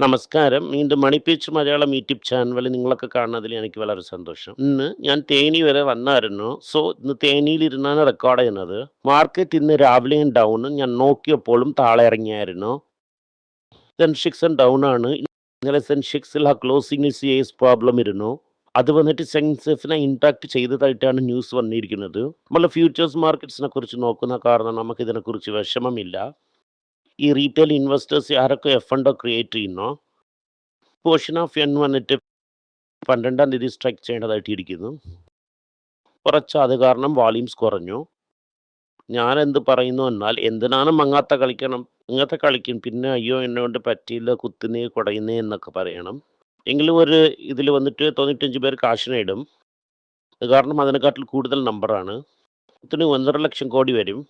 നമസ്കാരം. വീണ്ടും മണി pitch Malayalam YouTube ചാനലിൽ നിങ്ങളൊക്കെ കാണുന്നതിൽ എനിക്ക് വളരെ സന്തോഷം. ഇന്ന് ഞാൻ തേനി വരെ വന്നായിരുന്നു. സോ, ഇന്ന് തേനിയിലിരുന്നാണ് റെക്കോർഡ് ചെയ്യുന്നത്. മാർക്കറ്റ് ഇന്ന് രാവിലെയും ഡൗൺ. ഞാൻ നോക്കിയപ്പോഴും താഴെ ഇറങ്ങിയായിരുന്നു. സെൻസെക്സും ഡൗൺ ആണ്. ഇന്നലെ സെൻസെക്സിൽ ആ ക്ലോസിംഗ് സിഎസ് പ്രോബ്ലം ഇരുന്നു. അത് വന്നിട്ട് സെൻസെക്സിനെ ഇമ്പാക്ട് ചെയ്തതായിട്ടാണ് ന്യൂസ് വന്നിരിക്കുന്നത്. നമ്മൾ ഫ്യൂച്ചേഴ്സ് മാർക്കറ്റ്സിനെ കുറിച്ച് നോക്കുന്ന കാരണം നമുക്ക് ഇതിനെക്കുറിച്ച് വിഷമമില്ല. ഈ റീറ്റെയിൽ ഇൻവെസ്റ്റേഴ്സ് ആരൊക്കെ എഫ് ക്രിയേറ്റ് ചെയ്യുന്നോ, പോർഷൻ ഓഫ് എൻ വന്നിട്ട് 12-ാം തീയതി സ്ട്രൈക്ക് ചെയ്യേണ്ടതായിട്ട് ഇരിക്കുന്നു. കുറച്ച് അത് കാരണം വോളിയൂംസ് കുറഞ്ഞു. ഞാൻ എന്ത് പറയുന്നു എന്നാൽ, എന്തിനാണ് മങ്ങാത്ത കളിക്കണം, ഇങ്ങനത്തെ കളിക്കും, പിന്നെ അയ്യോ എന്നെ കൊണ്ട് പറ്റിയില്ല, കുത്തുന്നേ കുടയുന്നേ എന്നൊക്കെ പറയണം. എങ്കിലും ഒരു ഇതിൽ വന്നിട്ട് 95 പേർ കാശിനിടും. അത് കാരണം അതിനെക്കാട്ടിൽ കൂടുതൽ നമ്പറാണ്. ഇതിന് 1.5 ലക്ഷം കോടി വരും.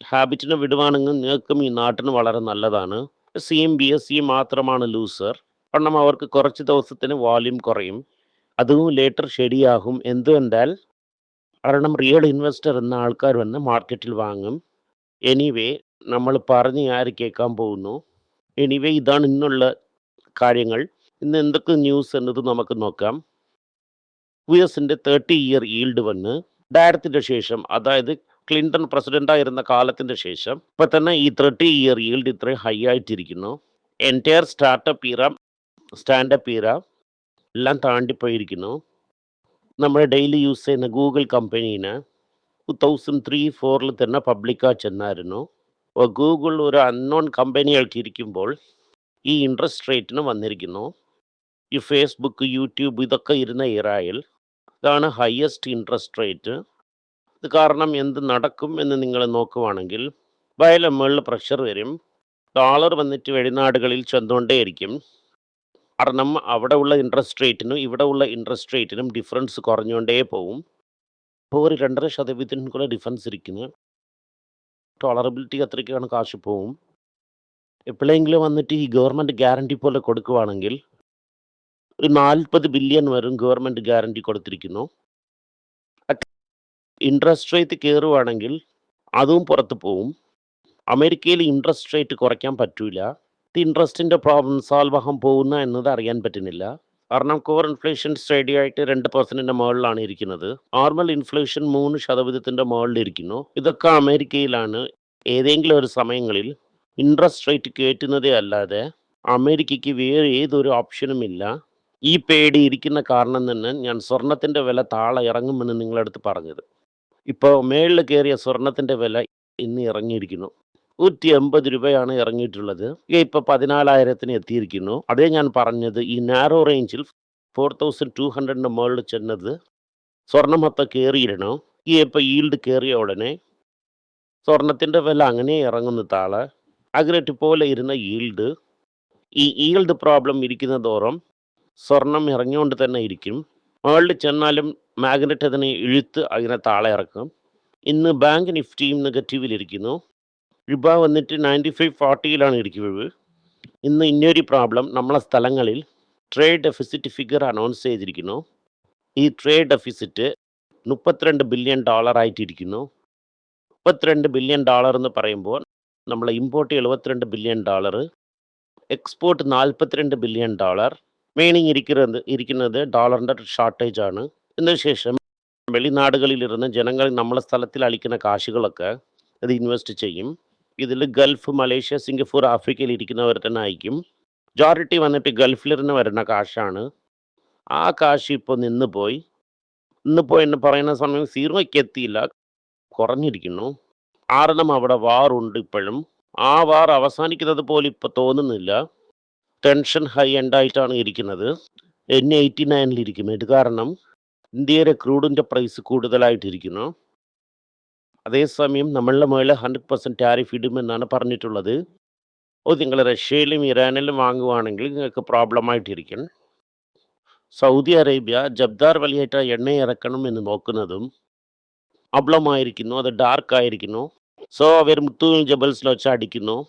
ഹാബിറ്റിനെ വിടുവാണെങ്കിൽ നിങ്ങൾക്കും ഈ നാട്ടിന് വളരെ നല്ലതാണ്. സിയും ബി എസ് സിയും മാത്രമാണ് ലൂസർ. കാരണം അവർക്ക് കുറച്ച് ദിവസത്തിന് വോളിയൂം കുറയും. അതും ലേറ്റർ ശരിയാകും. എന്തുകൊണ്ടാൽ കാരണം റിയൽ ഇൻവെസ്റ്റർ എന്ന ആൾക്കാർ വന്ന് മാർക്കറ്റിൽ വാങ്ങും. എനിവേ, നമ്മൾ പറഞ്ഞ് ആര് കേൾക്കാൻ പോകുന്നു. എനിവേ, ഇതാണ് ഇന്നുള്ള കാര്യങ്ങൾ. ഇന്ന് എന്തൊക്കെ ന്യൂസ് എന്നത് നമുക്ക് നോക്കാം. യുഎസിൻ്റെ 30 ഇയർ ഈൽഡ് വന്ന് ഡയറത്തിൻ്റെ ശേഷം, അതായത് ക്ലിൻ്റൺ പ്രസിഡൻ്റായിരുന്ന കാലത്തിൻ്റെ ശേഷം ഇപ്പം തന്നെ ഈ 30 ഇയർ ഈൽഡ് ഇത്രയും ഹൈ ആയിട്ടിരിക്കുന്നു. എൻറ്റയർ സ്റ്റാർട്ടപ്പ് ഇറ, സ്റ്റാൻഡപ്പ് ഇറ എല്ലാം താണ്ടിപ്പോയിരിക്കുന്നു. നമ്മൾ ഡെയിലി യൂസ് ചെയ്യുന്ന ഗൂഗിൾ കമ്പനീനെ 2003-4 തന്നെ പബ്ലിക്കായി ചെന്നായിരുന്നു. അപ്പോൾ ഗൂഗിൾ ഒരു അൺനോൺ കമ്പനിയായിട്ട് ഇരിക്കുമ്പോൾ ഈ ഇൻട്രസ്റ്റ് റേറ്റിന് വന്നിരിക്കുന്നു. ഈ ഫേസ്ബുക്ക്, യൂട്യൂബ് ഇതൊക്കെ ഇരുന്ന ഇറായിൽ ഇതാണ് ഹയസ്റ്റ് ഇൻട്രസ്റ്റ് റേറ്റ്. ഇത് കാരണം എന്ത് നടക്കും എന്ന് നിങ്ങൾ നോക്കുവാണെങ്കിൽ മുകളിൽ പ്രഷർ വരും. ഡോളർ വന്നിട്ട് വെളിനാടുകളിൽ ചെന്നുകൊണ്ടേയിരിക്കും. കാരണം അവിടെ ഉള്ള ഇൻട്രസ്റ്റ് റേറ്റിനും ഇവിടെ ഉള്ള ഇൻട്രസ്റ്റ് റേറ്റിനും ഡിഫറൻസ് കുറഞ്ഞുകൊണ്ടേ പോവും. ഇപ്പോൾ ഒരു 2.5% കൂടെ ഡിഫറൻസ് ഇരിക്കുന്നു. ടോളറബിലിറ്റി അത്രയ്ക്കാണ് കാശ് പോവും. എപ്പോഴെങ്കിലും വന്നിട്ട് ഈ ഗവൺമെൻറ് ഗ്യാരണ്ടി പോലെ കൊടുക്കുവാണെങ്കിൽ ഒരു 40 ബില്യൺ വരും ഗവൺമെൻറ് ഗ്യാരണ്ടി കൊടുത്തിരിക്കുന്നു. ഇൻട്രസ്റ്റ് റേറ്റ് കയറുവാണെങ്കിൽ അതും പുറത്ത് പോവും. അമേരിക്കയിൽ ഇൻട്രസ്റ്റ് റേറ്റ് കുറയ്ക്കാൻ പറ്റൂല. ഇൻട്രസ്റ്റിൻ്റെ പ്രോബ്ലം സോൾവ് ആകാൻ പോകുന്ന എന്നത് അറിയാൻ പറ്റുന്നില്ല. കാരണം കോർ ഇൻഫ്ലേഷൻ സ്റ്റഡി ആയിട്ട് 2% മുകളിലാണ് ഇരിക്കുന്നത്. Normal inflation 3% മുകളിലിരിക്കുന്നു. ഇതൊക്കെ അമേരിക്കയിലാണ്. ഏതെങ്കിലും ഒരു സമയങ്ങളിൽ ഇൻട്രസ്റ്റ് റേറ്റ് കയറ്റുന്നതേ അല്ലാതെ അമേരിക്കയ്ക്ക് വേറെ ഏതൊരു ഓപ്ഷനും ഇല്ല. ഈ പേടി ഇരിക്കുന്ന കാരണം തന്നെ ഞാൻ സ്വർണത്തിൻ്റെ വില താഴെ ഇറങ്ങുമെന്ന് നിങ്ങളടുത്ത് പറഞ്ഞത്. ഇപ്പോൾ മേളിൽ കയറിയ സ്വർണത്തിൻ്റെ വില ഇന്ന് ഇറങ്ങിയിരിക്കുന്നു. 180 രൂപയാണ് ഇറങ്ങിയിട്ടുള്ളത്. ഇപ്പോൾ 14,000-ന് എത്തിയിരിക്കുന്നു. അതേ ഞാൻ പറഞ്ഞത്, ഈ നാരോ റേഞ്ചിൽ 4,200-ന് മുകളിൽ ചെന്നത് സ്വർണ്ണമൊത്തം കയറിയിടണം. ഈ ഇപ്പോൾ ഈൽഡ് കയറിയ ഉടനെ സ്വർണത്തിൻ്റെ വില അങ്ങനെ ഇറങ്ങുന്ന താഴെ. അഗ്രറ്റ് പോലെ ഇരുന്ന ഈൽഡ്, ഈ ഈൽഡ് പ്രോബ്ലം ഇരിക്കുന്ന തോറും സ്വർണം ഇറങ്ങിക്കൊണ്ട് തന്നെ ഇരിക്കും. മുകളിൽ ചെന്നാലും മാഗ്നറ്റ് അതിനെ ഇഴുത്ത് അതിനെ താഴെ ഇറക്കും. ഇന്ന് ബാങ്ക് നിഫ്റ്റിയും നെഗറ്റീവിലിരിക്കുന്നു. രൂപ വന്നിട്ട് 95.40-ലാണ് ഇരിക്കുന്നത്. ഇന്ന് ഇന്നൊരു പ്രോബ്ലം, നമ്മളെ സ്ഥലങ്ങളിൽ ട്രേഡ് ഡെഫിസിറ്റ് ഫിഗർ അനൗൺസ് ചെയ്തിരിക്കുന്നു. ഈ ട്രേഡ് ഡെഫിസിറ്റ് $32 ബില്യൺ ആയിട്ടിരിക്കുന്നു. $32 ബില്യൺ എന്ന് പറയുമ്പോൾ നമ്മൾ ഇമ്പോർട്ട് $72 ബില്യൺ, എക്സ്പോർട്ട് $42 ബില്യൺ. മെയിനിങ് ഇരിക്കുന്നത് ഡോളറിൻ്റെ ഷോർട്ടേജ് ആണ്. ഇതിനുശേഷം വെളിനാടുകളിലിരുന്ന് ജനങ്ങൾ നമ്മളെ സ്ഥലത്തിൽ അളിക്കുന്ന കാശുകളൊക്കെ അത് ഇൻവെസ്റ്റ് ചെയ്യും. ഇതിൽ ഗൾഫ്, മലേഷ്യ, സിംഗപ്പൂർ, ആഫ്രിക്കയിൽ ഇരിക്കുന്നവർ തന്നെ ആയിരിക്കും. മജോറിറ്റി വന്നിട്ട് ഗൾഫിലിരുന്ന് വരുന്ന കാശാണ്. ആ കാശ് ഇപ്പോൾ നിന്ന് പോയി എന്ന് പറയുന്ന സമയം 0-ക്ക് എത്തിയില്ല, കുറഞ്ഞിരിക്കുന്നു. കാരണം അവിടെ വാറുണ്ട് ഇപ്പോഴും. ആ വാർ അവസാനിക്കുന്നത് പോലെ ഇപ്പോൾ തോന്നുന്നില്ല. ടെൻഷൻ ഹൈ എൻഡായിട്ടാണ് ഇരിക്കുന്നത്. N89-ലിരിക്കും. ഇത് കാരണം ഇന്ത്യയുടെ ക്രൂഡിൻ്റെ പ്രൈസ് കൂടുതലായിട്ടിരിക്കുന്നു. അതേസമയം നമ്മളുടെ മുകളിൽ 100% ടാരിഫ് ഇടുമെന്നാണ് പറഞ്ഞിട്ടുള്ളത്. നിങ്ങൾ റഷ്യയിലും ഇറാനിലും വാങ്ങുവാണെങ്കിൽ നിങ്ങൾക്ക് പ്രോബ്ലമായിട്ടിരിക്കും. സൗദി അറേബ്യ ജബ്ദാർ വലിയായിട്ട് എണ്ണ ഇറക്കണം എന്ന് നോക്കുന്നതും പ്രോബ്ലമായിരിക്കുന്നു. അത് ഡാർക്ക് ആയിരിക്കുന്നു. സോ അവർ മുത്തൂൽ ജബൽസിൽ വെച്ച് അടിക്കുന്നു.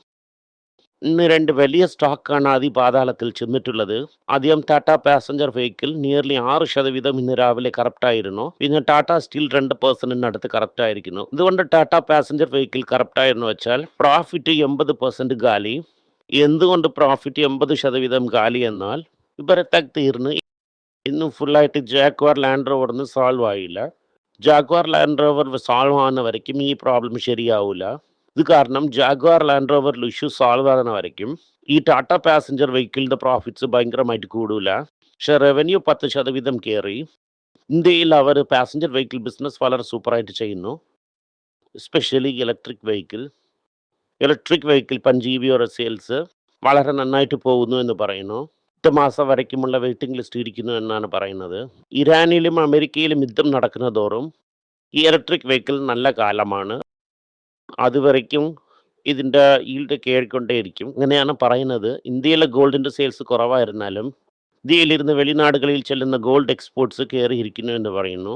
ഇന്ന് 2 വലിയ സ്റ്റോക്കാണ് പാതാളത്തിൽ ചെന്നിട്ടുള്ളത്. ആദ്യം ടാറ്റ പാസഞ്ചർ വെഹിക്കിൾ നിയർലി 6% ഇന്ന് രാവിലെ കറപ്റ്റായിരുന്നു. പിന്നെ ടാറ്റ സ്റ്റീൽ 2% അടുത്ത് കറപ്റ്റായിരിക്കുന്നു. ഇതുകൊണ്ട് ടാറ്റ പാസഞ്ചർ വെഹിക്കിൾ കറപ്റ്റായിരുന്നു വെച്ചാൽ പ്രോഫിറ്റ് 80% ഗാലി. എന്തുകൊണ്ട് പ്രോഫിറ്റ് 80% കാലി എന്നാൽ ഇവരത്തെ തീർന്ന് ഇന്നും ഫുള്ളായിട്ട് ജാഗ്വാർ ലാൻഡ് റോവറിന് സോൾവ് ആയില്ല. ജാഗ്വാർ ലാൻഡ് റോവർ സോൾവ് ആകുന്ന വരയ്ക്കും ഈ പ്രോബ്ലം ശരിയാവില്ല. ഇത് കാരണം ജാഗ്വാർ ലാൻഡ് റോവറിൽ ഇഷ്യൂ സോൾവ് ആകുന്ന വരയ്ക്കും ഈ ടാറ്റ പാസഞ്ചർ വെഹിക്കിളിൻ്റെ പ്രോഫിറ്റ്സ് ഭയങ്കരമായിട്ട് കൂടില്ല. പക്ഷേ റവന്യൂ 10% കയറി. ഇന്ത്യയിൽ അവർ പാസഞ്ചർ വെഹിക്കിൾ ബിസിനസ് വളരെ സൂപ്പറായിട്ട് ചെയ്യുന്നു. എസ്പെഷ്യലി ഇലക്ട്രിക് വെഹിക്കിൾ 5 സെയിൽസ് വളരെ നന്നായിട്ട് പോകുന്നു എന്ന് പറയുന്നു. 8 മാസം വരയ്ക്കുമുള്ള വെയിറ്റിംഗ് ലിസ്റ്റ് ഇരിക്കുന്നു എന്നാണ് പറയുന്നത്. ഇറാനിലും അമേരിക്കയിലും യുദ്ധം നടക്കുന്ന തോറും ഈ ഇലക്ട്രിക് വെഹിക്കിൾ നല്ല കാലമാണ്. അതുവരയ്ക്കും ഇതിൻ്റെ ഈൽഡ് കയറിക്കൊണ്ടേയിരിക്കും അങ്ങനെയാണ് പറയുന്നത്. ഇന്ത്യയിലെ ഗോൾഡിൻ്റെ സെയിൽസ് കുറവായിരുന്നാലും ഇന്ത്യയിലിരുന്ന് വെളിനാടുകളിൽ ചെല്ലുന്ന ഗോൾഡ് എക്സ്പോർട്സ് കയറിയിരിക്കുന്നു എന്ന് പറയുന്നു.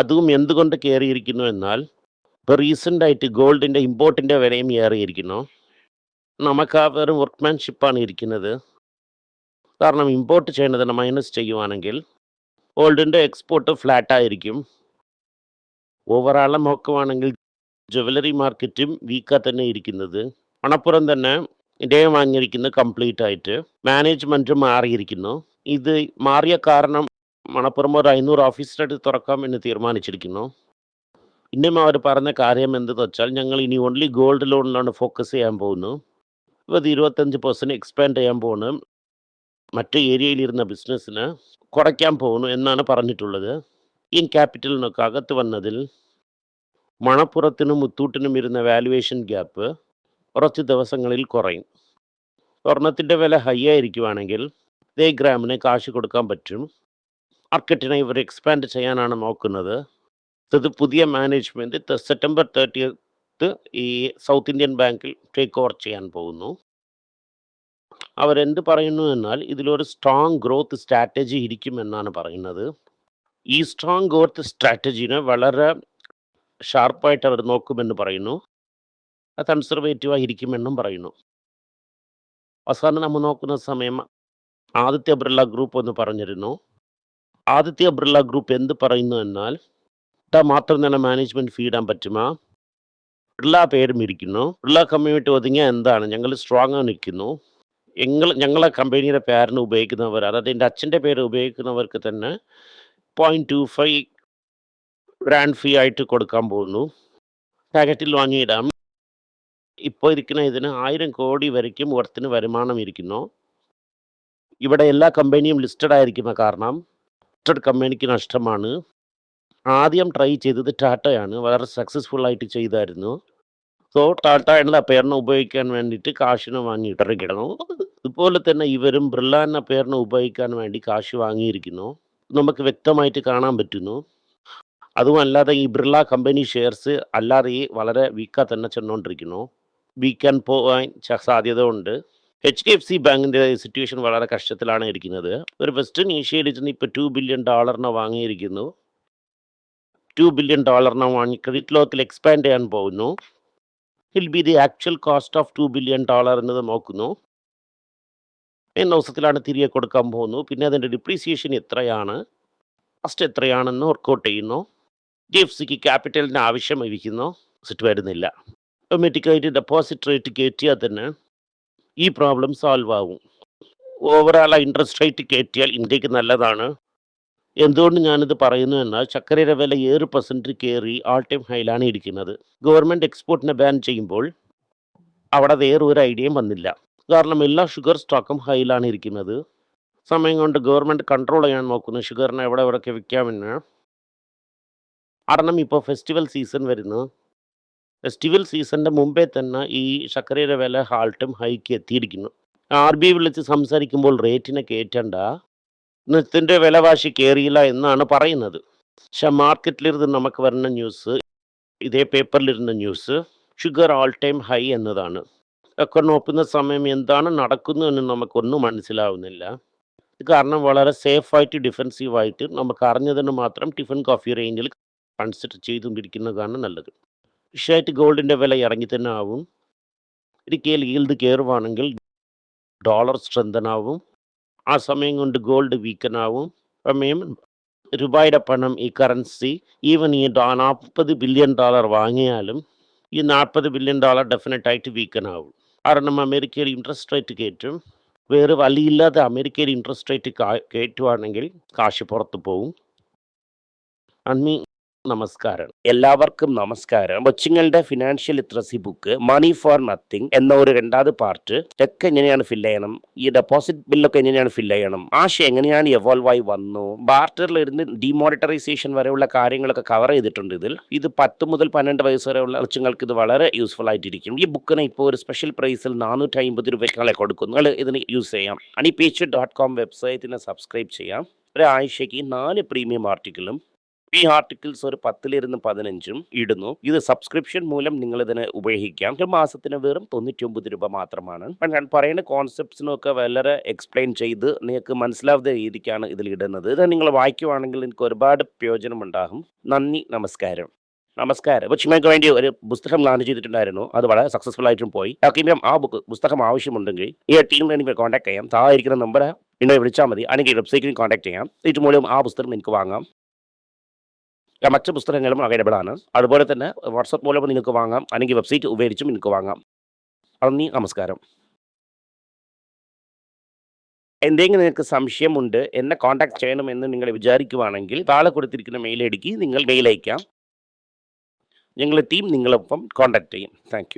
അതും എന്തുകൊണ്ട് കയറിയിരിക്കുന്നു എന്നാൽ ഇപ്പോൾ റീസെൻ്റായിട്ട് ഗോൾഡിൻ്റെ ഇമ്പോർട്ടിൻ്റെ വിലയും ഏറിയിരിക്കുന്നു. നമുക്ക് ആ വെറും വർക്ക്മാൻഷിപ്പാണ് ഇരിക്കുന്നത്. കാരണം ഇമ്പോർട്ട് ചെയ്യുന്നതിന് മൈനസ് ചെയ്യുവാണെങ്കിൽ ഗോൾഡിൻ്റെ എക്സ്പോർട്ട് ഫ്ലാറ്റായിരിക്കും. ഓവറാൾ നോക്കുവാണെങ്കിൽ ജ്വല്ലറി മാർക്കറ്റും വീക്കാ തന്നെ ഇരിക്കുന്നത്. മണപ്പുറം തന്നെ ഇതേ വാങ്ങിയിരിക്കുന്നത് കംപ്ലീറ്റ് ആയിട്ട് മാനേജ്മെൻറ്റ് മാറിയിരിക്കുന്നു. ഇത് മാറിയ കാരണം മണപ്പുറം ഒരു 500 ഓഫീസിലായിട്ട് തുറക്കാം എന്ന് തീരുമാനിച്ചിരിക്കുന്നു. ഇനിയും അവർ പറഞ്ഞ കാര്യം എന്തെന്ന് വെച്ചാൽ ഞങ്ങൾ ഇനി ഓൺലി ഗോൾഡ് ലോണിലാണ് ഫോക്കസ് ചെയ്യാൻ പോകുന്നു. ഇത് 25% എക്സ്പാൻഡ് ചെയ്യാൻ പോകുന്നു. മറ്റു ഏരിയയിലിരുന്ന ബിസിനസ്സിന് കുറയ്ക്കാൻ പോകുന്നു എന്നാണ് പറഞ്ഞിട്ടുള്ളത്. ഈ ക്യാപിറ്റലിനൊക്കെ അകത്ത് വന്നതിൽ മണപ്പുറത്തിനും മുത്തൂട്ടിനും ഇരുന്ന വാല്യുവേഷൻ ഗ്യാപ്പ് കുറച്ച് ദിവസങ്ങളിൽ കുറയും. സ്വർണത്തിൻ്റെ വില ഹൈ ആയിരിക്കുവാണെങ്കിൽ ഇതേ ഗ്രാമിന് കാശ് കൊടുക്കാൻ പറ്റും. മാർക്കറ്റിനെ ഇവർ എക്സ്പാൻഡ് ചെയ്യാനാണ് നോക്കുന്നത്. ഇത് പുതിയ മാനേജ്മെൻറ്റ് സെപ്റ്റംബർ 30 ഈ സൗത്ത് ഇന്ത്യൻ ബാങ്കിൽ ടേക്ക് ഓവർ ചെയ്യാൻ പോകുന്നു. അവരെന്ത് പറയുന്നു എന്നാൽ ഇതിലൊരു സ്ട്രോങ് ഗ്രോത്ത് സ്ട്രാറ്റജി ഇരിക്കുമെന്നാണ് പറയുന്നത്. ഈ സ്ട്രോങ് ഗ്രോത്ത് സ്ട്രാറ്റജീനെ വളരെ ഷാർപ്പായിട്ട് അവർ നോക്കുമെന്ന് പറയുന്നു. അത് കൺസർവേറ്റീവായി ഇരിക്കുമെന്നും പറയുന്നു. അവസാനം നമ്മൾ നോക്കുന്ന സമയം ആദിത്യ ബിർള ഗ്രൂപ്പ് എന്ന് പറഞ്ഞിരുന്നു. ആദിത്യ ബിർള ഗ്രൂപ്പ് എന്ത് പറയുന്നു എന്നാൽ മാത്രം തന്നെ മാനേജ്മെൻറ്റ് ഫീഡാൻ പറ്റുമോ? ബിർള പേരും ഇരിക്കുന്നു. ബിർള കമ്മ്യൂണിറ്റി ഒതുങ്ങിയാൽ എന്താണ്, ഞങ്ങൾ സ്ട്രോങ് ആയി നിൽക്കുന്നു. ഞങ്ങളെ കമ്പനിയുടെ പേരിന് ഉപയോഗിക്കുന്നവർ, അതായത് എൻ്റെ അച്ഛൻ്റെ പേര് ഉപയോഗിക്കുന്നവർക്ക് തന്നെ 0.25 ബ്രാൻഡ് ഫീ ആയിട്ട് കൊടുക്കാൻ പോകുന്നു. പാക്കറ്റിൽ വാങ്ങിയിടാം. ഇപ്പോൾ ഇരിക്കുന്ന ഇതിന് 1000 കോടി വരയ്ക്കും വർത്തിന് വരുമാനം ഇരിക്കുന്നു. ഇവിടെ എല്ലാ കമ്പനിയും ലിസ്റ്റഡ് ആയിരിക്കുന്ന കാരണം ലിസ്റ്റഡ് കമ്പനിക്ക് നഷ്ടമാണ്. ആദ്യം ട്രൈ ചെയ്തത് ടാറ്റയാണ്, വളരെ സക്സസ്ഫുൾ ആയിട്ട് ചെയ്തായിരുന്നു. സോ ടാറ്റ എന്ന പേരിനെ ഉപയോഗിക്കാൻ വേണ്ടിയിട്ട് കാശിന് വാങ്ങിയിട്ടിരിക്കണം. അതുപോലെ തന്നെ ഇവരും ബിർള എന്ന പേരിനെ ഉപയോഗിക്കാൻ വേണ്ടി കാശ് വാങ്ങിയിരിക്കുന്നു. നമുക്ക് വ്യക്തമായിട്ട് കാണാൻ പറ്റുന്നു. അതുമല്ലാതെ ഈ ബിർള കമ്പനി ഷെയർസ് അല്ലാതെ വളരെ വീക്കാ തന്നെ ചെന്നുകൊണ്ടിരിക്കുന്നു. വീക്കാൻ പോകാൻ സാധ്യത ഉണ്ട്. HDFC ബാങ്കിൻ്റെ സിറ്റുവേഷൻ വളരെ കഷ്ടത്തിലാണ് ഇരിക്കുന്നത്. ഒരു വെസ്റ്റേൺ ഏഷ്യയിൽ ഇരുന്ന് ഇപ്പോൾ $2 ബില്യൺ വാങ്ങിയിരിക്കുന്നു. $2 ബില്യൺ വാങ്ങി ക്രെഡിറ്റ് ലോത്തിൽ എക്സ്പാൻഡ് ചെയ്യാൻ പോകുന്നു. Will be the actual cost of $2 billion എന്നത് നോക്കുന്നു. എന്ന ദിവസത്തിലാണ് തിരികെ കൊടുക്കാൻ പോകുന്നു. പിന്നെ അതിൻ്റെ ഡിപ്രീസിയേഷൻ എത്രയാണ്, കോസ്റ്റ് എത്രയാണെന്ന് വർക്കൗട്ട് ചെയ്യുന്നു. HDFCക്ക് ക്യാപിറ്റലിൻ്റെ ആവശ്യം ഇരിക്കുന്നു. സെറ്റ് വരുന്നില്ല. ഓട്ടോമാറ്റിക്കായിട്ട് ഡെപ്പോസിറ്റ് റേറ്റ് കയറ്റിയാൽ തന്നെ ഈ പ്രോബ്ലം സോൾവ് ആകും. ഓവറാൾ ഇൻട്രസ്റ്റ് റേറ്റ് കയറ്റിയാൽ ഇന്ത്യക്ക് നല്ലതാണ്. എന്തുകൊണ്ട് ഞാനിത് പറയുന്നു എന്നാൽ ചക്കരയുടെ വില 7% കയറി ആൾ ടൈം ഹൈയിലാണ് ഇരിക്കുന്നത്. ഗവൺമെൻറ് എക്സ്പോർട്ടിനെ ബാൻ ചെയ്യുമ്പോൾ അവിടെ വേറെ ഒരു ഐഡിയയും വന്നില്ല. കാരണം എല്ലാ ഷുഗർ സ്റ്റോക്കും ഹൈയിലാണ് ഇരിക്കുന്നത്. സമയം കൊണ്ട് ഗവൺമെൻറ് കൺട്രോൾ ചെയ്യാൻ നോക്കുന്നു ഷുഗറിനെ എവിടെയൊക്കെ വിൽക്കാമെന്ന്. കാരണം ഇപ്പോൾ ഫെസ്റ്റിവൽ സീസൺ വരുന്നു. ഫെസ്റ്റിവൽ സീസണിൻ്റെ മുമ്പേ തന്നെ ഈ ശർക്കരയുടെ വില ആൾ ടൈം ഹൈക്ക് എത്തിയിരിക്കുന്നു. RBI വിളിച്ച് സംസാരിക്കുമ്പോൾ റേറ്റിനെ കയറ്റണ്ട, ഇന്നത്തിൻ്റെ വിലവാശി കയറിയില്ല എന്നാണ് പറയുന്നത്. പക്ഷെ മാർക്കറ്റിലിരുന്ന് നമുക്ക് വരുന്ന ന്യൂസ്, ഇതേ പേപ്പറിലിരുന്ന news sugar all time high എന്നതാണ്. ഒക്കെ നോക്കുന്ന സമയം എന്താണ് നടക്കുന്നു എന്ന് നമുക്കൊന്നും മനസ്സിലാവുന്നില്ല. കാരണം വളരെ സേഫായിട്ട് ഡിഫെൻസീവായിട്ട് നമുക്ക് അറിഞ്ഞതിന് മാത്രം ടിഫിൻ കോഫി റേഞ്ചിൽ കൺസിഡർ ചെയ്തുകൊണ്ടിരിക്കുന്നതാണ് നല്ലത്. വിഷയമായിട്ട് ഗോൾഡിൻ്റെ വില ഇറങ്ങി തന്നെ ആവും. ഒരിക്കൽ ഈൽഡ് കയറുവാണെങ്കിൽ ഡോളർ സ്ട്രെങ്തൻ ആവും. ആ സമയം കൊണ്ട് ഗോൾഡ് വീക്കനാവും. സമയം രൂപയുടെ പണം, ഈ കറൻസി ഈവൻ ഈ $40 ബില്യൺ വാങ്ങിയാലും ഈ $40 ബില്യൺ ഡെഫിനറ്റായിട്ട് വീക്കനാവും. കാരണം അമേരിക്കയിൽ ഇൻട്രസ്റ്റ് റേറ്റ് കയറ്റും. വേറെ വഴിയില്ലാതെ അമേരിക്കയിൽ ഇൻട്രസ്റ്റ് റേറ്റ് കയറ്റുവാണെങ്കിൽ കാശ് പുറത്ത് പോവും. നന്ദി, നമസ്കാരം. എല്ലാവർക്കും നമസ്കാരം. കൊച്ചുങ്ങളുടെ financial literacy book money for nothing എന്ന ഒരു 2ാമത് പാർട്ട് ചെക്ക് എങ്ങനെയാണ് ഫില്ല് ചെയ്യണം, ഈ ഡെപ്പോസിറ്റ് ബില്ലൊക്കെ എങ്ങനെയാണ് ഫില്ല് ചെയ്യണം, ആശയം എങ്ങനെയാണ് എവോൾവ് ആയി വന്നു, ബാർട്ടറിലിരുന്ന് ഡിമോണിറ്ററൈസേഷൻ വരെയുള്ള കാര്യങ്ങളൊക്കെ കവർ ചെയ്തിട്ടുണ്ട് ഇതിൽ. ഇത് 10 മുതൽ 12 വയസ്സ് വരെയുള്ള കൊച്ചുങ്ങൾക്ക് ഇത് വളരെ യൂസ്ഫുൾ ആയിട്ടിരിക്കും. ഈ ബുക്കിന് ഇപ്പോൾ ഒരു സ്പെഷ്യൽ പ്രൈസിൽ 450 രൂപയ്ക്ക് കൊടുക്കും. നിങ്ങൾ ഇതിന് യൂസ് ചെയ്യാം. honeypage.com വെബ്സൈറ്റിനെ സബ്സ്ക്രൈബ് ചെയ്യാം. ഒരാഴ്ചയ്ക്ക് 4 പ്രീമിയം ആർട്ടിക്കിളും ഈ ആർട്ടിക്കിൾസ് ഒരു 10 15 ഇടുന്നു. ഇത് സബ്സ്ക്രിപ്ഷൻ മൂലം നിങ്ങൾ ഇതിനെ ഉപയോഗിക്കാം. ഒരു മാസത്തിന് വെറും 99 രൂപ മാത്രമാണ്. ഞാൻ പറയുന്ന കോൺസെപ്റ്റ്സിനൊക്കെ വളരെ എക്സ്പ്ലെയിൻ ചെയ്ത് നിങ്ങൾക്ക് മനസ്സിലാവുന്ന രീതിക്കാണ് ഇതിൽ ഇടുന്നത്. ഇത് നിങ്ങൾ വായിക്കുവാണെങ്കിൽ നിങ്ങൾക്ക് ഒരുപാട് പ്രയോജനം ഉണ്ടാകും. നന്ദി, നമസ്കാരം. കൊച്ചുങ്ങൾക്ക് വേണ്ടി ഒരു പുസ്തകം ലോഞ്ച് ചെയ്തിട്ടുണ്ടായിരുന്നു. അത് വളരെ സക്സസ്ഫുൾ ആയിട്ടും പോയി. ആർക്കെങ്കിലും ആ പുസ്തകം ആവശ്യമുണ്ടെങ്കിൽ ഈ ടീമിനെ എനിക്ക് കോൺടാക്ട് ചെയ്യാം. താഴെ ഇരിക്കുന്ന നമ്പർ എന്നെ വിളിച്ചാൽ മതി. അല്ലെങ്കിൽ വെബ്സൈറ്റിൽ കോൺടാക്ട് ചെയ്യാം. ഇത് മൂലം ആ പുസ്തകം നിങ്ങൾക്ക് വാങ്ങാം. മറ്റ് പുസ്തകങ്ങളും അവൈലബിൾ ആണ്. അതുപോലെ തന്നെ വാട്സപ്പ് മൂലം നിങ്ങൾക്ക് വാങ്ങാം, അല്ലെങ്കിൽ വെബ്സൈറ്റ് ഉപയോഗിച്ചും നിങ്ങൾക്ക് വാങ്ങാം. നന്ദി, നമസ്കാരം. എന്തെങ്കിലും നിങ്ങൾക്ക് സംശയമുണ്ട്, എന്നെ കോൺടാക്ട് ചെയ്യണമെന്ന് നിങ്ങൾ വിചാരിക്കുവാണെങ്കിൽ താഴെ കൊടുത്തിരിക്കുന്ന മെയിൽ ഐ ഡിക്ക് നിങ്ങൾ മെയിൽ അയക്കാം. ഞങ്ങളുടെ ടീം നിങ്ങളൊപ്പം കോൺടാക്ട് ചെയ്യും. Thank you.